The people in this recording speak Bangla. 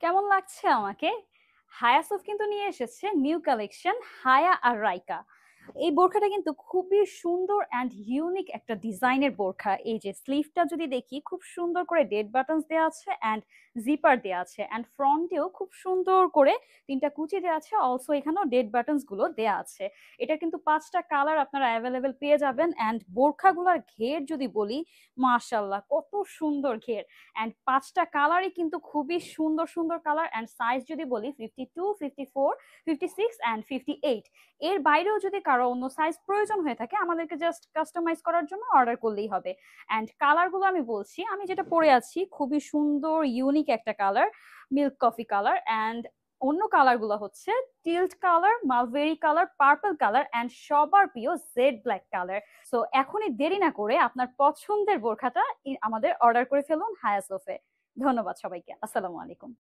কেমন লাগছে আমাকে? হায়াসফ কিন্তু নিয়ে এসেছে নিউ কালেকশন হায়া আর রাইকা। এই বোরখাটা কিন্তু খুবই সুন্দর অ্যান্ড ইউনিক একটা ডিজাইনের বোরখা। এই যে স্লিভটা যদি দেখি, খুব সুন্দর করে ডেড বাটনস দেওয়া আছে অ্যান্ড জিপার দেওয়া আছে, অ্যান্ড ফ্রন্টেও খুব সুন্দর করে তিনটা কুচি দেওয়া আছে, অলসো এখানেও ডেড বাটনস গুলো দেওয়া আছে। এটা কিন্তু পাঁচটা কালার আপনারা অ্যাভেলেবেল পেয়ে যাবেন। অ্যান্ড বোরখাগুলোর ঘের যদি বলি, মাশাল্লাহ কত সুন্দর ঘের। অ্যান্ড পাঁচটা কালারই কিন্তু খুবই সুন্দর সুন্দর কালার। অ্যান্ড সাইজ যদি বলি 52, 54, 56 অ্যান্ড 58। এর বাইরেও যদি কারো অন্য সাইজ প্রয়োজন হয়ে থাকে, আমাদেরকে জাস্ট কাস্টমাইজ করার জন্য অর্ডার করলেই হবে। অ্যান্ড কালারগুলো আমি বলছি, আমি যেটা পরে আছি খুবই সুন্দর ইউনিক একটা colour, milk coffee colour. And অন্য কালারগুলো হচ্ছে tilt colour, mulberry colour, purple colour and সবার প্রিয় জেড ব্ল্যাক কালার। সো এখনই দেরি না করে আপনার পছন্দের বোরখাটা আমাদের অর্ডার করে ফেলুন হায়াসোফে। ধন্যবাদ সবাইকে। আসসালামু আলাইকুম।